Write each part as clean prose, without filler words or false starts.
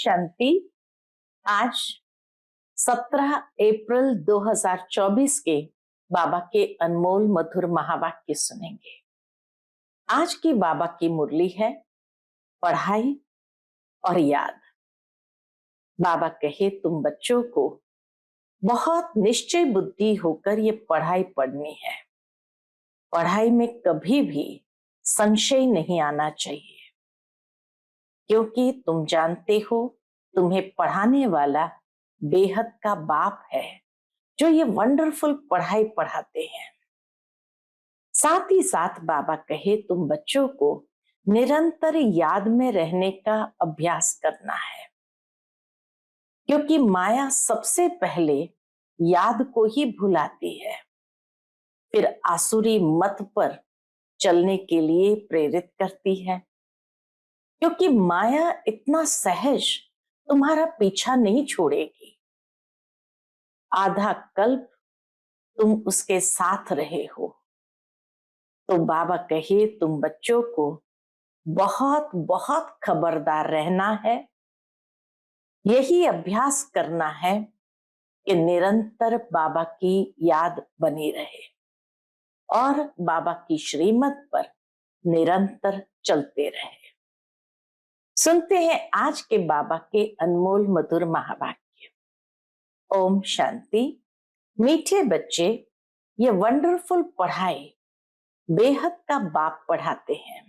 शांति। आज 17 अप्रैल 2024 के बाबा के अनमोल मधुर महावाक्य सुनेंगे। आज की बाबा की मुरली है पढ़ाई और याद। बाबा कहे तुम बच्चों को बहुत निश्चय बुद्धि होकर ये पढ़ाई पढ़नी है। पढ़ाई में कभी भी संशय नहीं आना चाहिए, क्योंकि तुम जानते हो तुम्हें पढ़ाने वाला बेहद का बाप है जो ये वंडरफुल पढ़ाई पढ़ाते हैं। साथ ही साथ बाबा कहे तुम बच्चों को निरंतर याद में रहने का अभ्यास करना है, क्योंकि माया सबसे पहले याद को ही भुलाती है, फिर आसुरी मत पर चलने के लिए प्रेरित करती है। क्योंकि माया इतना सहज तुम्हारा पीछा नहीं छोड़ेगी। आधा कल्प तुम उसके साथ रहे हो, तो बाबा कहे तुम बच्चों को बहुत बहुत खबरदार रहना है। यही अभ्यास करना है कि निरंतर बाबा की याद बनी रहे और बाबा की श्रीमत पर निरंतर चलते रहे। सुनते हैं आज के बाबा के अनमोल मधुर महावाक्य। ओम शांति। मीठे बच्चे, ये वंडरफुल पढ़ाई बेहद का बाप पढ़ाते हैं।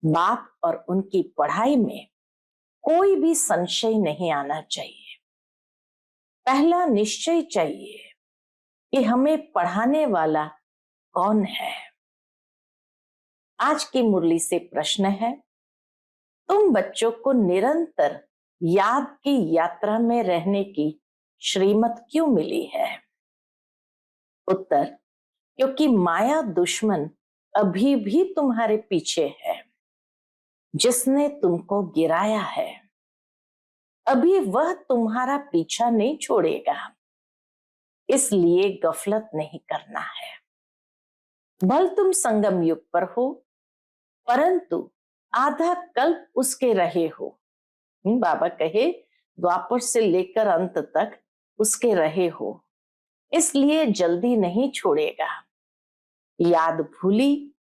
बाप और उनकी पढ़ाई में कोई भी संशय नहीं आना चाहिए। पहला निश्चय चाहिए कि हमें पढ़ाने वाला कौन है। आज की मुरली से प्रश्न है, तुम बच्चों को निरंतर याद की यात्रा में रहने की श्रीमत क्यों मिली है? उत्तर, क्योंकि माया दुश्मन अभी भी तुम्हारे पीछे है। जिसने तुमको गिराया है अभी वह तुम्हारा पीछा नहीं छोड़ेगा, इसलिए गफलत नहीं करना है। भल तुम संगम युग पर हो, परंतु आधा कल्प उसके रहे हो। बाबा कहे द्वापर से लेकर अंत तक उसके रहे हो, इसलिए जल्दी नहीं छोड़ेगा। याद भूली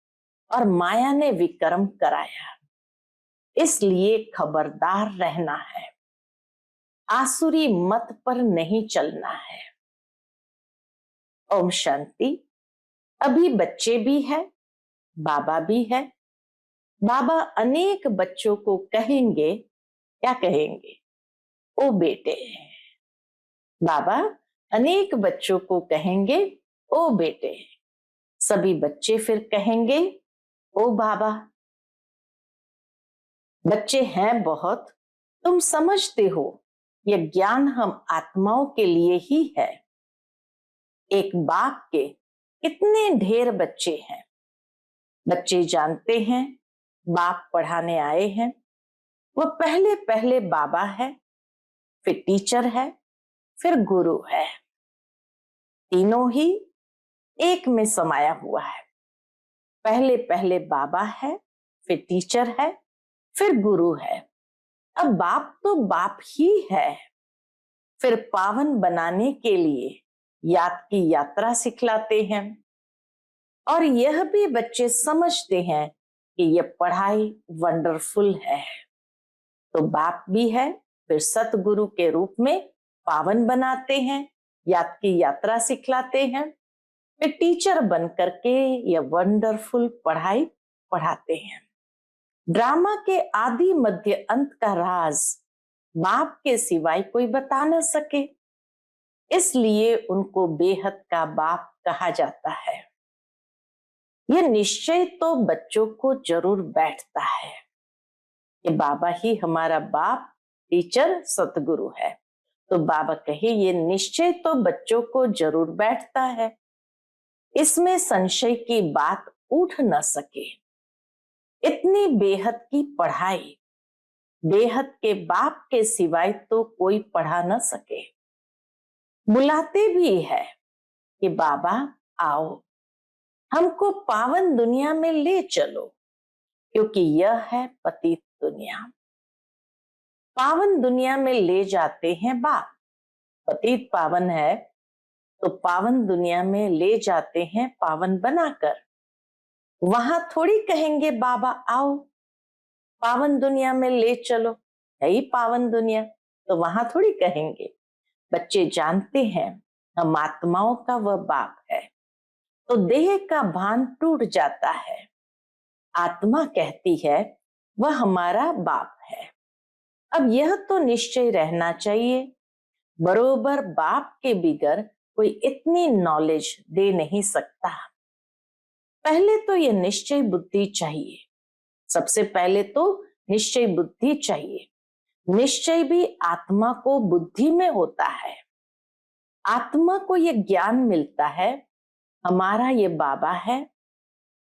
और माया ने विक्रम कराया, इसलिए खबरदार रहना है। आसुरी मत पर नहीं चलना है। ओम शांति। अभी बच्चे भी है, बाबा भी है। बाबा अनेक बच्चों को कहेंगे, क्या कहेंगे? ओ बेटे। बाबा अनेक बच्चों को कहेंगे ओ बेटे। सभी बच्चे फिर कहेंगे ओ बाबा। बच्चे हैं बहुत, तुम समझते हो यह ज्ञान हम आत्माओं के लिए ही है। एक बाप के कितने ढेर बच्चे हैं। बच्चे जानते हैं बाप पढ़ाने आए हैं। वह पहले पहले बाबा है, फिर टीचर है, फिर गुरु है। तीनों ही एक में समाया हुआ है। पहले पहले बाबा है, फिर टीचर है, फिर गुरु है। अब बाप तो बाप ही है, फिर पावन बनाने के लिए याद की यात्रा सिखलाते हैं। और यह भी बच्चे समझते हैं कि यह पढ़ाई वंडरफुल है। तो बाप भी है, फिर सतगुरु के रूप में पावन बनाते हैं, याद की यात्रा सिखलाते हैं, फिर टीचर बन करके यह वंडरफुल पढ़ाई पढ़ाते हैं। ड्रामा के आदि मध्य अंत का राज बाप के सिवाय कोई बता न सके, इसलिए उनको बेहद का बाप कहा जाता है। यह निश्चय तो बच्चों को जरूर बैठता है कि बाबा ही हमारा बाप, टीचर, सतगुरु है। तो बाबा कहे ये निश्चय तो बच्चों को जरूर बैठता है, इसमें संशय की बात उठ न सके। इतनी बेहद की पढ़ाई बेहद के बाप के सिवाय तो कोई पढ़ा न सके। बुलाते भी है कि बाबा आओ, हमको पावन दुनिया में ले चलो, क्योंकि यह है पतित दुनिया। पावन दुनिया में ले जाते हैं बाप। पतित पावन है तो पावन दुनिया में ले जाते हैं पावन बनाकर। वहां थोड़ी कहेंगे बाबा आओ पावन दुनिया में ले चलो, है ही पावन दुनिया, तो वहां थोड़ी कहेंगे। बच्चे जानते हैं हम आत्माओं का वह बाप है, तो देह का भान टूट जाता है। आत्मा कहती है वह हमारा बाप है। अब यह तो निश्चय रहना चाहिए, बरोबर बाप के बिगर कोई इतनी नॉलेज दे नहीं सकता। पहले तो यह निश्चय बुद्धि चाहिए, सबसे पहले तो निश्चय बुद्धि चाहिए। निश्चय भी आत्मा को बुद्धि में होता है। आत्मा को यह ज्ञान मिलता है हमारा ये बाबा है।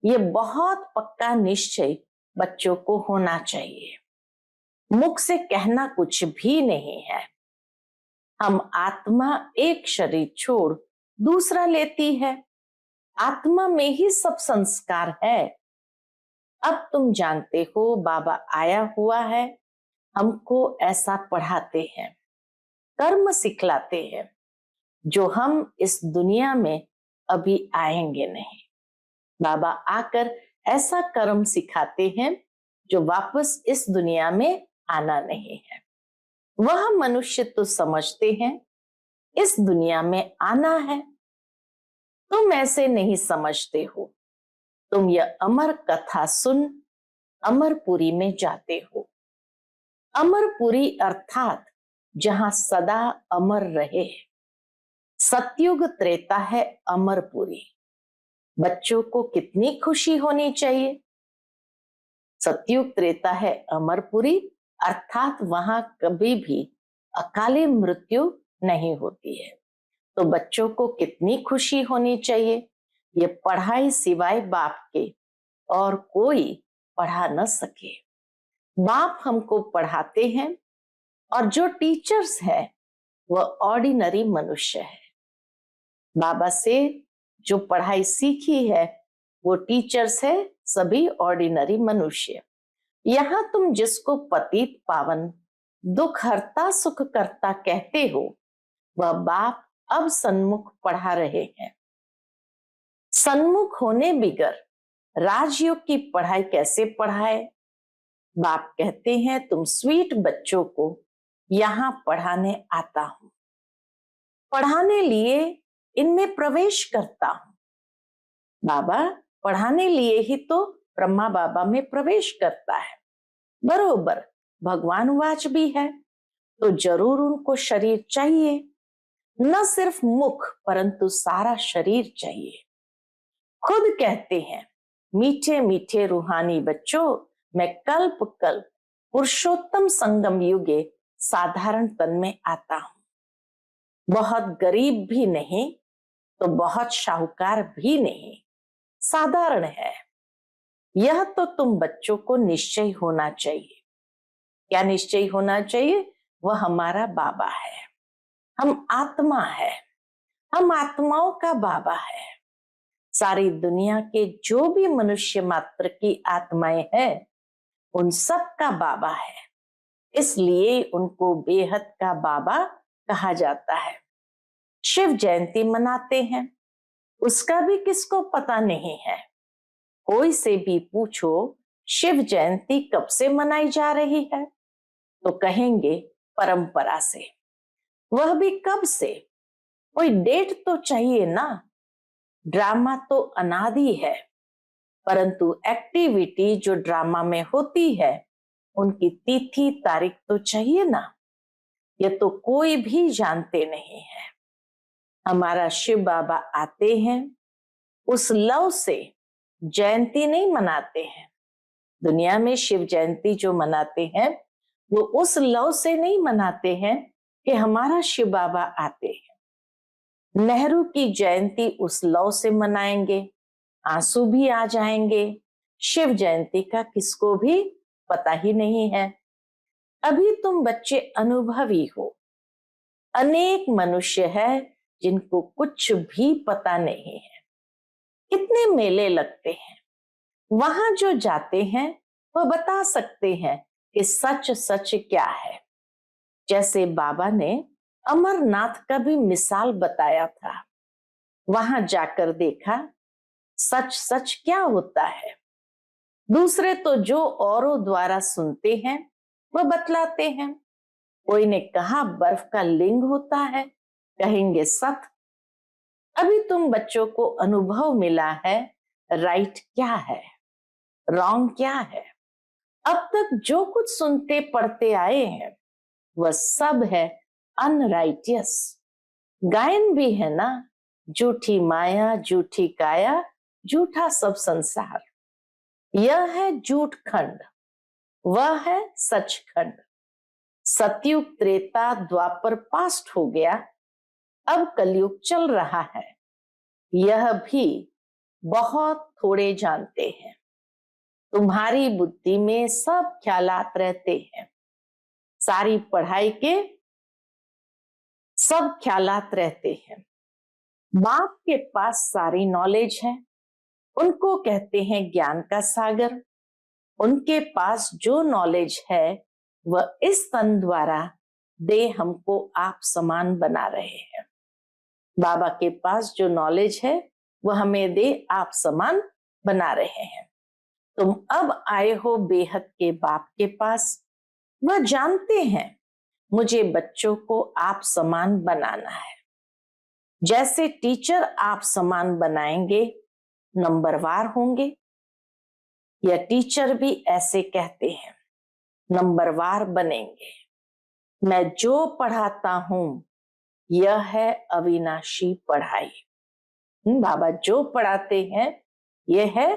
ये बहुत पक्का निश्चय बच्चों को होना चाहिए। मुख से कहना कुछ भी नहीं है। हम आत्मा एक शरीर छोड़ दूसरा लेती है। आत्मा में ही सब संस्कार है। अब तुम जानते हो बाबा आया हुआ है, हमको ऐसा पढ़ाते हैं, कर्म सिखलाते हैं जो हम इस दुनिया में अभी आएंगे नहीं। बाबा आकर ऐसा कर्म सिखाते हैं जो वापस इस दुनिया में आना नहीं है। वह मनुष्य तो समझते हैं इस दुनिया में आना है, तुम ऐसे नहीं समझते हो। तुम यह अमर कथा सुन अमरपुरी में जाते हो। अमरपुरी अर्थात जहां सदा अमर रहे। सतयुग त्रेता है अमरपुरी। बच्चों को कितनी खुशी होनी चाहिए। सतयुग त्रेता है अमरपुरी अर्थात वहां कभी भी अकाली मृत्यु नहीं होती है। तो बच्चों को कितनी खुशी होनी चाहिए। ये पढ़ाई सिवाय बाप के और कोई पढ़ा न सके। बाप हमको पढ़ाते हैं और जो टीचर्स है वह ऑर्डिनरी मनुष्य है। बाबा से जो पढ़ाई सीखी है वो टीचर्स है सभी ऑर्डिनरी मनुष्य। यहां तुम जिसको पतित पावन दुख हरता सुख करता कहते हो वह बाप अब सन्मुख पढ़ा रहे हैं। सन्मुख होने बिगर राजयोग की पढ़ाई कैसे पढ़ाए। बाप कहते हैं तुम स्वीट बच्चों को यहां पढ़ाने आता हूं, पढ़ाने लिए इनमें प्रवेश करता हूं। बाबा पढ़ाने लिए ही तो ब्रह्मा बाबा में प्रवेश करता है। बरोबर भगवान वाच भी है तो जरूर उनको शरीर चाहिए, न सिर्फ मुख परंतु सारा शरीर चाहिए। खुद कहते हैं मीठे मीठे रूहानी बच्चों, मैं कल्प कल्प पुरुषोत्तम संगम युगे साधारण तन में आता हूं। बहुत गरीब भी नहीं तो बहुत शाहूकार भी नहीं, साधारण है। यह तो तुम बच्चों को निश्चय होना चाहिए। क्या निश्चय होना चाहिए। वह हमारा बाबा है, हम आत्मा है, हम आत्माओं का बाबा है। सारी दुनिया के जो भी मनुष्य मात्र की आत्माएं हैं उन सब का बाबा है, इसलिए उनको बेहद का बाबा कहा जाता है। शिव जयंती मनाते हैं, उसका भी किसको पता नहीं है। कोई से भी पूछो शिव जयंती कब से मनाई जा रही है तो कहेंगे परंपरा से। वह भी कब से, कोई डेट तो चाहिए ना। ड्रामा तो अनादि है परंतु एक्टिविटी जो ड्रामा में होती है उनकी तिथि तारीख तो चाहिए ना। ये तो कोई भी जानते नहीं है। हमारा शिव बाबा आते हैं, उस लव से जयंती नहीं मनाते हैं। दुनिया में शिव जयंती जो मनाते हैं वो उस लव से नहीं मनाते हैं कि हमारा शिव बाबा आते हैं। नेहरू की जयंती उस लव से मनाएंगे, आंसू भी आ जाएंगे। शिव जयंती का किसको भी पता ही नहीं है। अभी तुम बच्चे अनुभवी हो। अनेक मनुष्य है जिनको कुछ भी पता नहीं है। कितने मेले लगते हैं, वहां जो जाते हैं वह बता सकते हैं कि सच सच क्या है। जैसे बाबा ने अमरनाथ का भी मिसाल बताया था। वहां जाकर देखा सच सच क्या होता है। दूसरे तो जो औरों द्वारा सुनते हैं वह बतलाते हैं। कोई ने कहा बर्फ का लिंग होता है, कहेंगे सत। अभी तुम बच्चों को अनुभव मिला है राइट क्या है, रॉन्ग क्या है। अब तक जो कुछ सुनते पढ़ते आए हैं वह सब है अनराइटियस। गायन भी है ना, झूठी माया झूठी काया झूठा सब संसार। यह है झूठ खंड, वह है सचखंड। सतयुग त्रेता द्वापर पास्ट हो गया, अब कलयुग चल रहा है। यह भी बहुत थोड़े जानते हैं। तुम्हारी बुद्धि में सब ख्यालात रहते हैं, सारी पढ़ाई के सब ख्यालात रहते हैं। बाप के पास सारी नॉलेज है, उनको कहते हैं ज्ञान का सागर। उनके पास जो नॉलेज है वह इस तन द्वारा दे हमको आप समान बना रहे हैं। बाबा के पास जो नॉलेज है वह हमें दे आप समान बना रहे हैं। तुम अब आए हो बेहद के बाप के पास, वह जानते हैं मुझे बच्चों को आप समान बनाना है। जैसे टीचर आप समान बनाएंगे नंबरवार होंगे, यह टीचर भी ऐसे कहते हैं नंबरवार बनेंगे। मैं जो पढ़ाता हूं यह है अविनाशी पढ़ाई। बाबा जो पढ़ाते हैं यह है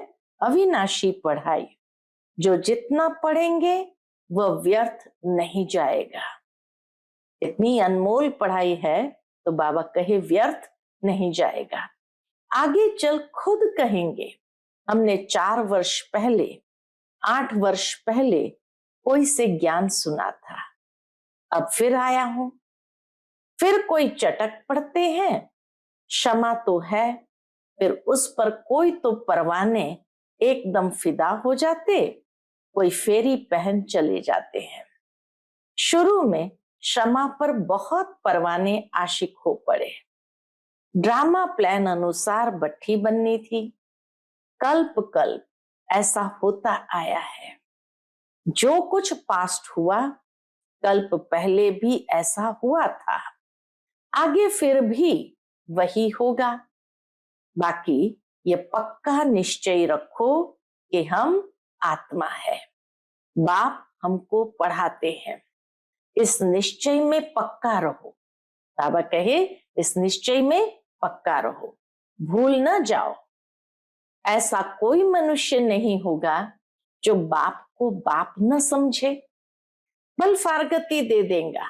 अविनाशी पढ़ाई। जो जितना पढ़ेंगे वह व्यर्थ नहीं जाएगा। इतनी अनमोल पढ़ाई है तो बाबा कहे व्यर्थ नहीं जाएगा। आगे चल खुद कहेंगे हमने 4 वर्ष पहले 8 वर्ष पहले कोई से ज्ञान सुना था, अब फिर आया हूं। फिर कोई चटक पड़ते हैं, क्षमा तो है, फिर उस पर कोई तो परवाने एकदम फिदा हो जाते, कोई फेरी पहन चले जाते हैं। शुरू में क्षमा पर बहुत परवाने आशिक हो पड़े। ड्रामा प्लान अनुसार भट्ठी बननी थी। कल्प कल्प ऐसा होता आया है। जो कुछ पास्ट हुआ कल्प पहले भी ऐसा हुआ था, आगे फिर भी वही होगा। बाकी ये पक्का निश्चय रखो कि हम आत्मा है। बाप हमको पढ़ाते हैं, इस निश्चय में पक्का रहो। बाबा कहे इस निश्चय में पक्का रहो, भूल न जाओ। ऐसा कोई मनुष्य नहीं होगा जो बाप को बाप न समझे। बल फारगती दे देगा,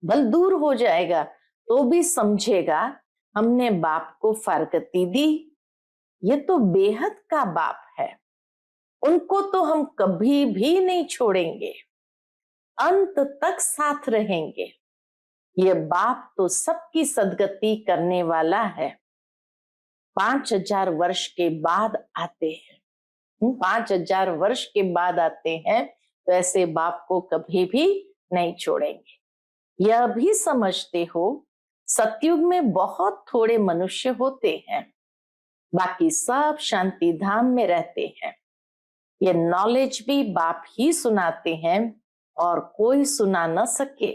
बल दूर हो जाएगा तो भी समझेगा हमने बाप को फारगती दी। ये तो बेहद का बाप है, उनको तो हम कभी भी नहीं छोड़ेंगे, अंत तक साथ रहेंगे। ये बाप तो सबकी सदगति करने वाला है। 5000 वर्ष के बाद आते हैं, 5000 वर्ष के बाद आते हैं, तो ऐसे बाप को कभी भी नहीं छोड़ेंगे। यह भी समझते हो सतयुग में बहुत थोड़े मनुष्य होते हैं, बाकी सब शांति धाम में रहते हैं। ये नॉलेज भी बाप ही सुनाते हैं और कोई सुना न सके,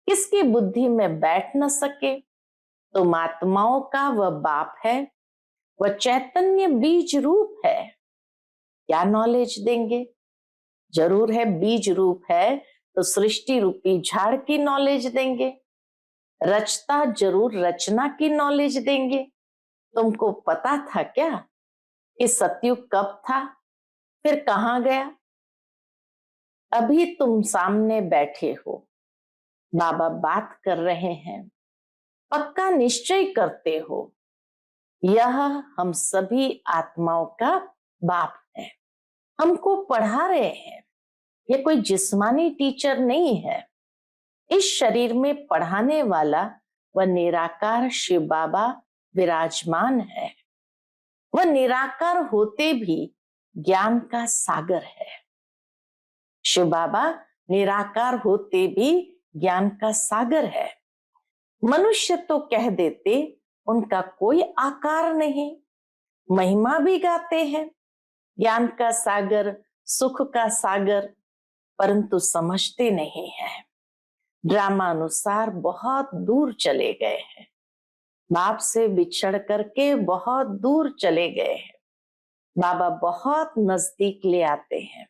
किसकी बुद्धि में बैठ न सके। तो आत्माओं का वह बाप है, वह चैतन्य बीज रूप है। क्या नॉलेज देंगे? जरूर है बीज रूप है तो सृष्टि रूपी झाड़ की नॉलेज देंगे, रचता जरूर रचना की नॉलेज देंगे। तुमको पता था क्या कि सतयुग कब था, फिर कहां गया? अभी तुम सामने बैठे हो, बाबा बात कर रहे हैं, पक्का निश्चय करते हो यह हम सभी आत्माओं का बाप है, हमको पढ़ा रहे हैं। ये कोई जिस्मानी टीचर नहीं है। इस शरीर में पढ़ाने वाला वह निराकार शिव बाबा विराजमान है। वह निराकार होते भी ज्ञान का सागर है। शिव बाबा निराकार होते भी ज्ञान का सागर है। मनुष्य तो कह देते उनका कोई आकार नहीं, महिमा भी गाते हैं ज्ञान का सागर, सुख का सागर, परंतु समझते नहीं हैं। ड्रामा अनुसार बहुत दूर चले गए हैं, बाप से बिछड़ करके बहुत दूर चले गए हैं। बाबा बहुत नजदीक ले आते हैं,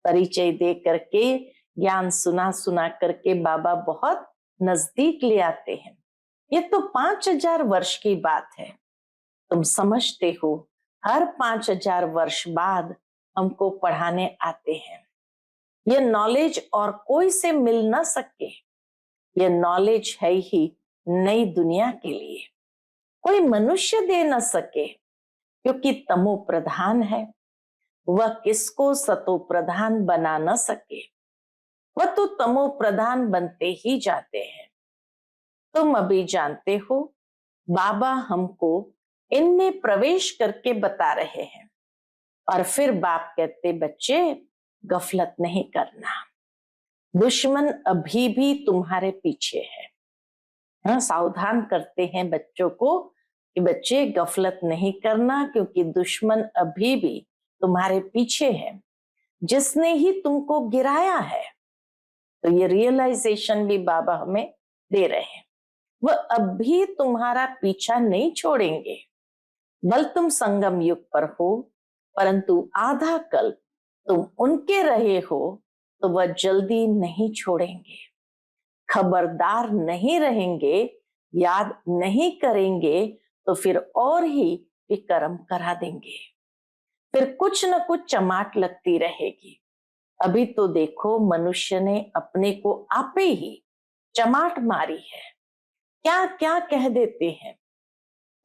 परिचय दे करके, ज्ञान सुना सुना करके बाबा बहुत नजदीक ले आते हैं। ये तो 5000 वर्ष की बात है। तुम समझते हो, हर 5000 वर्ष बाद हमको पढ़ाने आते हैं। ये नॉलेज और कोई से मिल ना सके, ये नॉलेज है ही नई दुनिया के लिए। कोई मनुष्य दे ना सके, क्योंकि तमो प्रधान है, वह किसको सतो प्रधान बना न सके। वह तो तमो प्रधान बनते ही जाते हैं। तुम अभी जानते हो, बाबा हमको इनमें प्रवेश करके बता रहे हैं, और फिर बाप कहते बच्चे गफलत नहीं करना, दुश्मन अभी भी तुम्हारे पीछे है। हाँ, सावधान करते हैं बच्चों को कि बच्चे गफलत नहीं करना, क्योंकि दुश्मन अभी भी तुम्हारे पीछे है, जिसने ही तुमको गिराया है। तो ये रियलाइजेशन भी बाबा हमें दे रहे हैं। वह अब भी तुम्हारा पीछा नहीं छोड़ेंगे। बल तुम संगम युग पर हो, परंतु आधा कल्प तुम उनके रहे हो, तो वह जल्दी नहीं छोड़ेंगे। खबरदार नहीं रहेंगे, याद नहीं करेंगे, तो फिर और ही विकर्म करा देंगे। फिर कुछ न कुछ चमाट लगती रहेगी। अभी तो देखो, मनुष्य ने अपने को आपे ही चमाट मारी है। क्या क्या कह देते हैं,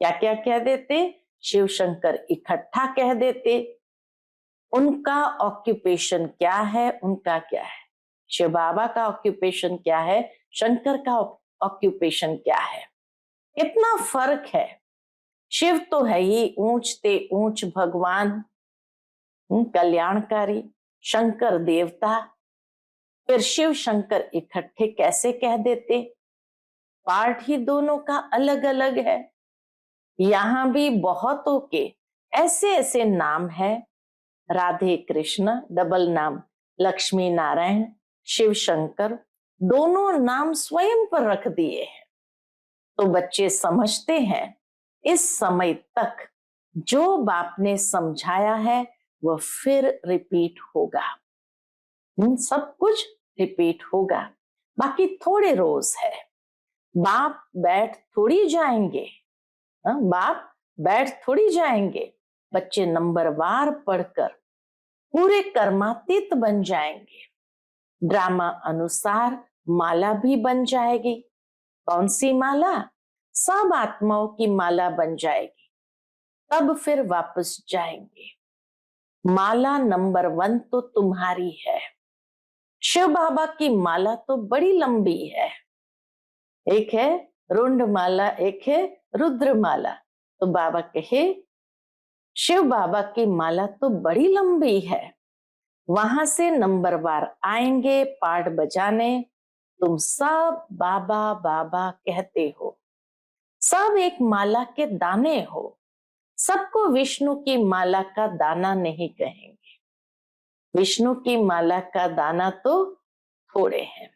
क्या क्या कह देते, शिव शंकर इकट्ठा कह देते। उनका ऑक्यूपेशन क्या है, उनका क्या है, शिव बाबा का ऑक्यूपेशन क्या है, शंकर का ऑक्यूपेशन क्या है, इतना फर्क है। शिव तो है ही ऊंचते ऊंच भगवान, कल्याणकारी, शंकर देवता। फिर शिव शंकर इकट्ठे कैसे कह देते, पार्ट ही दोनों का अलग अलग है। यहां भी बहुतों के ऐसे ऐसे नाम है, राधे कृष्ण डबल नाम, लक्ष्मी नारायण, शिव शंकर, दोनों नाम स्वयं पर रख दिए हैं। तो बच्चे समझते हैं, इस समय तक जो बाप ने समझाया है वह फिर रिपीट होगा। सब कुछ रिपीट होगा, बाकी थोड़े रोज है। बाप बैठ थोड़ी जाएंगे, बाप बैठ थोड़ी जाएंगे। बच्चे नंबरवार पढ़कर पूरे कर्मातीत बन जाएंगे। ड्रामा अनुसार माला भी बन जाएगी। कौन सी माला, सब आत्माओं की माला बन जाएगी। तब फिर वापस जाएंगे। माला नंबर 1 तो तुम्हारी है। शिव बाबा की माला तो बड़ी लंबी है, एक है रुंड माला, एक है रुद्र माला। तो बाबा कहे शिव बाबा की माला तो बड़ी लंबी है, वहां से नंबरवार आएंगे पाठ बजाने। तुम सब बाबा बाबा कहते हो, सब एक माला के दाने हो। सबको विष्णु की माला का दाना नहीं कहेंगे, विष्णु की माला का दाना तो थोड़े हैं।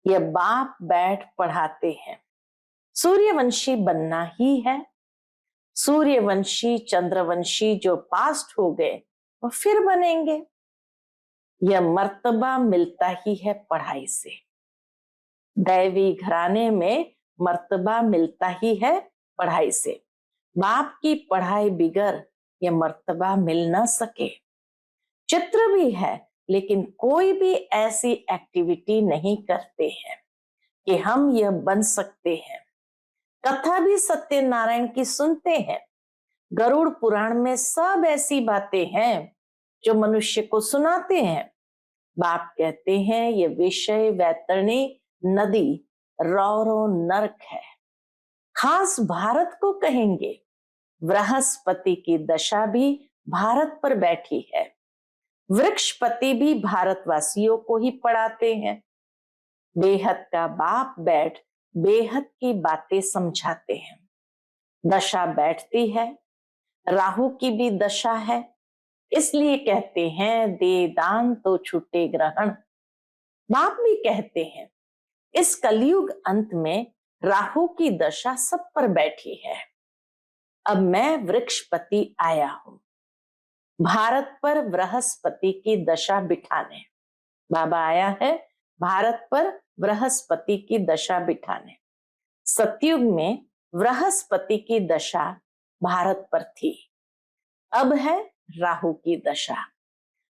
यह बाप बैठ पढ़ाते हैं। सूर्यवंशी बनना ही है। सूर्यवंशी चंद्रवंशी जो पास्ट हो गए वो फिर बनेंगे। यह मर्तबा मिलता ही है पढ़ाई से। दैवी घराने में मर्तबा मिलता ही है पढ़ाई से। बाप की पढ़ाई बिगर यह मर्तबा मिल ना सके। चित्र भी है, लेकिन कोई भी ऐसी एक्टिविटी नहीं करते हैं कि हम यह बन सकते हैं। कथा भी सत्यनारायण की सुनते हैं। गरुड़ पुराण में सब ऐसी बातें हैं जो मनुष्य को सुनाते हैं। बाप कहते हैं ये विषय वैतरणी नदी रौरो नरक है। खास भारत को कहेंगे, बृहस्पति की दशा भी भारत पर बैठी है। वृक्षपति भी भारतवासियों को ही पढ़ाते हैं। बेहद का बाप बैठ बेहद की बातें समझाते हैं। दशा बैठती है, राहु की भी दशा है, इसलिए कहते हैं दे दान तो छूटे ग्रहण। बाप भी कहते हैं इस कलयुग अंत में राहु की दशा सब पर बैठी है। अब मैं वृक्षपति आया हूं भारत पर बृहस्पति की दशा बिठाने। बाबा आया है भारत पर बृहस्पति की दशा बिठाने। सतयुग में बृहस्पति की दशा भारत पर थी, अब है राहु की दशा।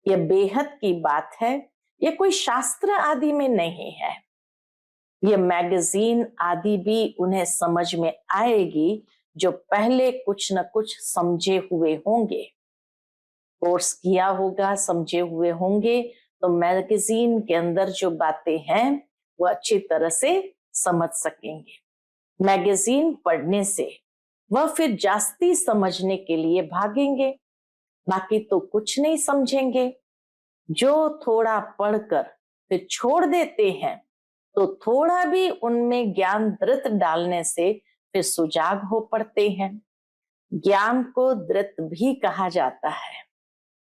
यह बेहद की बात है, यह कोई शास्त्र आदि में नहीं है। यह मैगजीन आदि भी उन्हें समझ में आएगी जो पहले कुछ न कुछ समझे हुए होंगे, कोर्स किया होगा, समझे हुए होंगे, तो मैगजीन के अंदर जो बातें हैं वो अच्छी तरह से समझ सकेंगे। मैगजीन पढ़ने से वह फिर जास्ती समझने के लिए भागेंगे, बाकी तो कुछ नहीं समझेंगे। जो थोड़ा पढ़कर फिर छोड़ देते हैं तो थोड़ा भी उनमें ज्ञान दृत डालने से फिर सुजाग हो पड़ते हैं। ज्ञान को दृत भी कहा जाता है।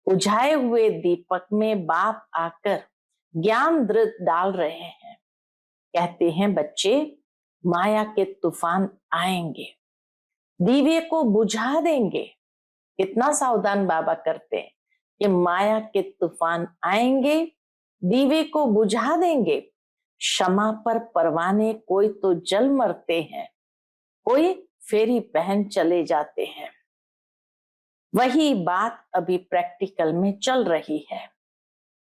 बुझाए हुए दीपक में बाप आकर ज्ञान दृत डाल रहे हैं। कहते हैं बच्चे माया के तूफान आएंगे, दीवे को बुझा देंगे। कितना सावधान बाबा करते हैं कि माया के तूफान आएंगे, दीवे को बुझा देंगे। क्षमा पर परवाने कोई तो जल मरते हैं, कोई फेरी पहन चले जाते हैं। वही बात अभी प्रैक्टिकल में चल रही है।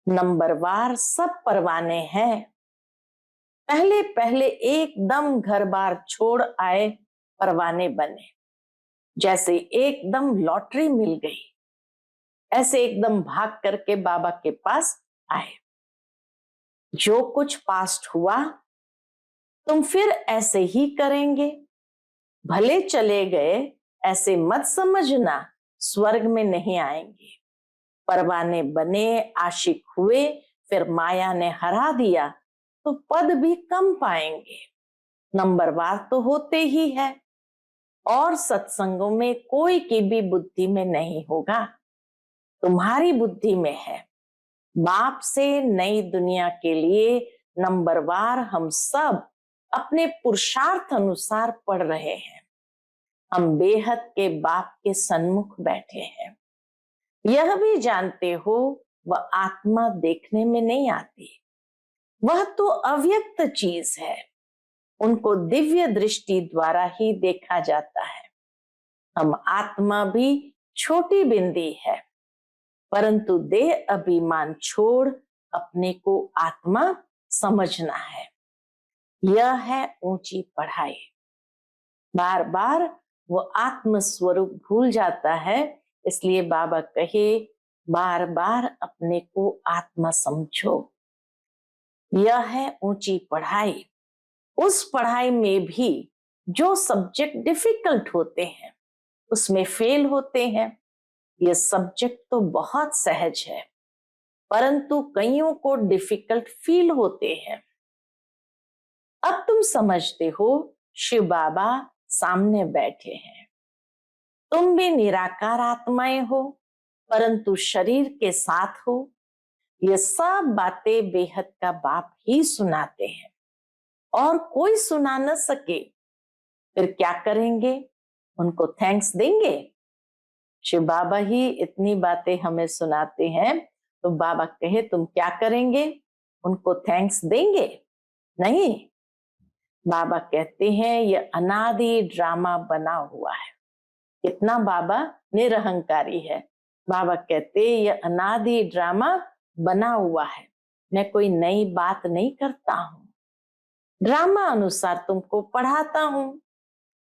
नंबरवार सब परवाने हैं। पहले पहले एकदम घर बार छोड़ आए परवाने बने, जैसे एकदम लॉटरी मिल गई, ऐसे एकदम भाग करके बाबा के पास आए। जो कुछ पास्ट हुआ तुम फिर ऐसे ही करेंगे, भले चले गए ऐसे मत समझना स्वर्ग में नहीं आएंगे। परवाने बने, आशिक हुए, फिर माया ने हरा दिया तो पद भी कम पाएंगे। नंबरवार तो होते ही है, और सत्संगों में कोई की भी बुद्धि में नहीं होगा, तुम्हारी बुद्धि में है। बाप से नई दुनिया के लिए नंबरवार हम सब अपने पुरुषार्थ अनुसार पढ़ रहे हैं। हम बेहद के बाप के सन्मुख बैठे हैं। यह भी जानते हो वह आत्मा देखने में नहीं आती, वह तो अव्यक्त चीज है, उनको दिव्य दृष्टि द्वारा ही देखा जाता है। हम आत्मा भी छोटी बिंदी है, परंतु देह अभिमान छोड़ अपने को आत्मा समझना है। यह है ऊंची पढ़ाई। बार बार वो आत्म स्वरूप भूल जाता है, इसलिए बाबा कहे बार बार अपने को आत्मा समझो। यह है ऊंची पढ़ाई। उस पढ़ाई में भी जो सब्जेक्ट डिफिकल्ट होते हैं उसमें फेल होते हैं। यह सब्जेक्ट तो बहुत सहज है, परंतु कईयों को डिफिकल्ट फील होते हैं। अब तुम समझते हो शिव बाबा सामने बैठे हैं, तुम भी निराकार आत्माएं हो, परंतु शरीर के साथ हो। ये सब बातें बेहद का बाप ही सुनाते हैं और कोई सुना न सके, फिर क्या करेंगे? उनको थैंक्स देंगे। शिव बाबा ही इतनी बातें हमें सुनाते हैं, तो बाबा कहे तुम क्या करेंगे? उनको थैंक्स देंगे? नहीं। बाबा कहते हैं यह अनादि ड्रामा बना हुआ है। कितना बाबा निरहंकारी है। बाबा कहते यह अनादि ड्रामा बना हुआ है, मैं कोई नई बात नहीं करता हूं, ड्रामा अनुसार तुमको पढ़ाता हूं।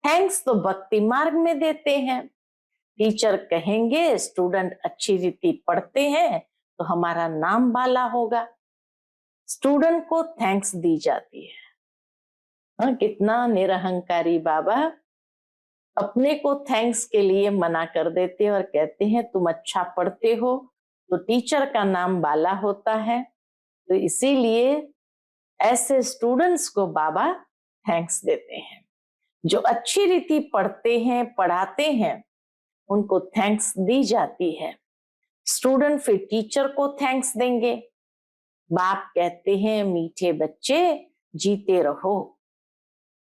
थैंक्स तो भक्ति मार्ग में देते हैं। टीचर कहेंगे स्टूडेंट अच्छी रीति पढ़ते हैं तो हमारा नाम बाला होगा, स्टूडेंट को थैंक्स दी जाती है। हाँ, कितना निरहंकारी बाबा अपने को थैंक्स के लिए मना कर देते हैं और कहते हैं तुम अच्छा पढ़ते हो तो टीचर का नाम बाला होता है, तो इसीलिए ऐसे स्टूडेंट्स को बाबा थैंक्स देते हैं। जो अच्छी रीति पढ़ते हैं, पढ़ाते हैं, उनको थैंक्स दी जाती है। स्टूडेंट फिर टीचर को थैंक्स देंगे। बाप कहते हैं मीठे बच्चे जीते रहो,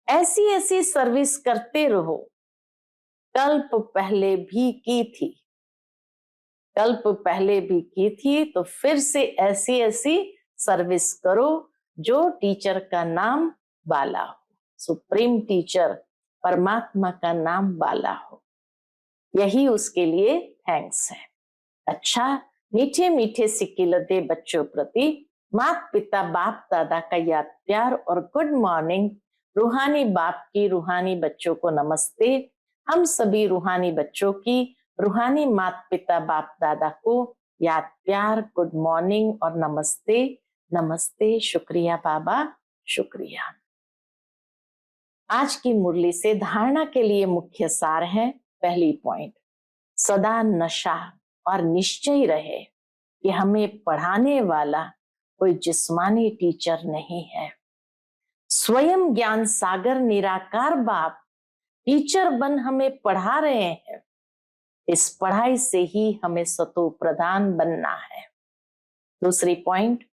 ऐसी ऐसी सर्विस करते रहो, कल्प पहले भी की थी, कल्प पहले भी की थी, तो फिर से ऐसी ऐसी सर्विस करो जो टीचर का नाम बाला हो, सुप्रीम टीचर परमात्मा का नाम बाला हो। यही उसके लिए थैंक्स है। अच्छा, मीठे मीठे सिकिलते बच्चों प्रति माता पिता बाप दादा का याद प्यार और गुड मॉर्निंग। रूहानी बाप की रूहानी बच्चों को नमस्ते। हम सभी रूहानी बच्चों की रूहानी माता पिता बाप दादा को याद प्यार, गुड मॉर्निंग और नमस्ते। नमस्ते, शुक्रिया बाबा, शुक्रिया। आज की मुरली से धारणा के लिए मुख्य सार है। पहली पॉइंट, सदा नशा और निश्चय रहे कि हमें पढ़ाने वाला कोई जिस्मानी टीचर नहीं है। स्वयं ज्ञान सागर निराकार बाप टीचर बन हमें पढ़ा रहे हैं। इस पढ़ाई से ही हमें सतो प्रधान बनना है। दूसरी पॉइंट,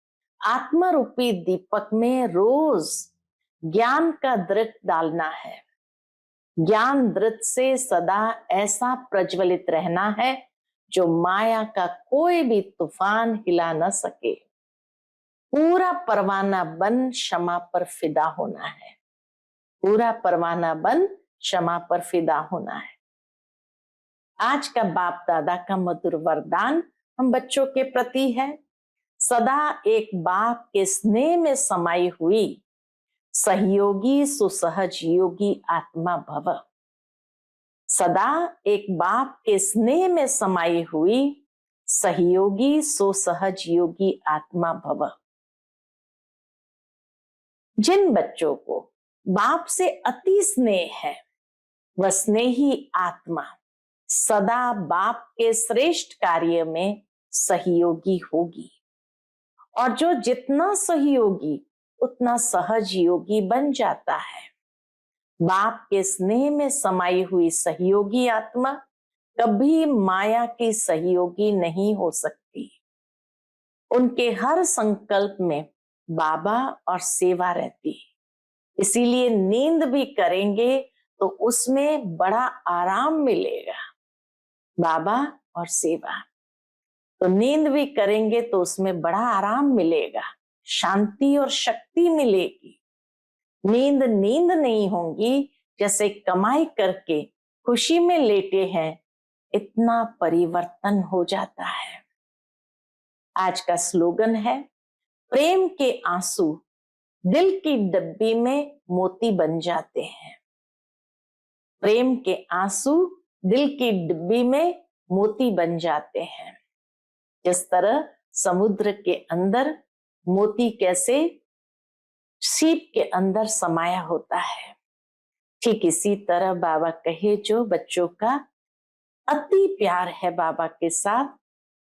आत्मा रूपी दीपक में रोज ज्ञान का दृत डालना है। ज्ञान दृत से सदा ऐसा प्रज्वलित रहना है जो माया का कोई भी तूफान हिला न सके। पूरा परवाना बन क्षमा पर फिदा होना है। पूरा परवाना बन क्षमा पर फिदा होना है। आज का बाप दादा का मधुर वरदान हम बच्चों के प्रति है। सदा एक बाप के स्नेह में समाई हुई सहयोगी सुसहज योगी आत्मा भव। सदा एक बाप के स्नेह में समाई हुई सहयोगी सुसहज योगी आत्मा भव। जिन बच्चों को बाप से अति स्नेह है, वह स्नेही आत्मा सदा बाप के श्रेष्ठ कार्य में सहयोगी होगी, और जो जितना सहयोगी उतना सहज योगी बन जाता है। बाप के स्नेह में समाई हुई सहयोगी आत्मा कभी माया की सहयोगी नहीं हो सकती। उनके हर संकल्प में बाबा और सेवा रहती है। इसीलिए नींद भी करेंगे तो उसमें बड़ा आराम मिलेगा। बाबा और सेवा, तो नींद भी करेंगे तो उसमें बड़ा आराम मिलेगा, शांति और शक्ति मिलेगी। नींद नींद नहीं होगी, जैसे कमाई करके खुशी में लेटे हैं, इतना परिवर्तन हो जाता है। आज का स्लोगन है, प्रेम के आंसू दिल की डब्बी में मोती बन जाते हैं। प्रेम के आंसू दिल की डिब्बी में मोती बन जाते हैं। जिस तरह समुद्र के अंदर मोती कैसे सीप के अंदर समाया होता है, ठीक इसी तरह बाबा कहे जो बच्चों का अति प्यार है बाबा के साथ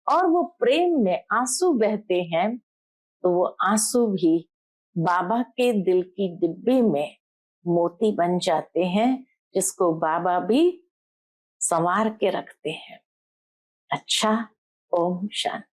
और वो प्रेम में आंसू बहते हैं, तो वो आंसू भी बाबा के दिल की डिब्बी में मोती बन जाते हैं, जिसको बाबा भी संवार के रखते हैं। अच्छा, ओम शांति।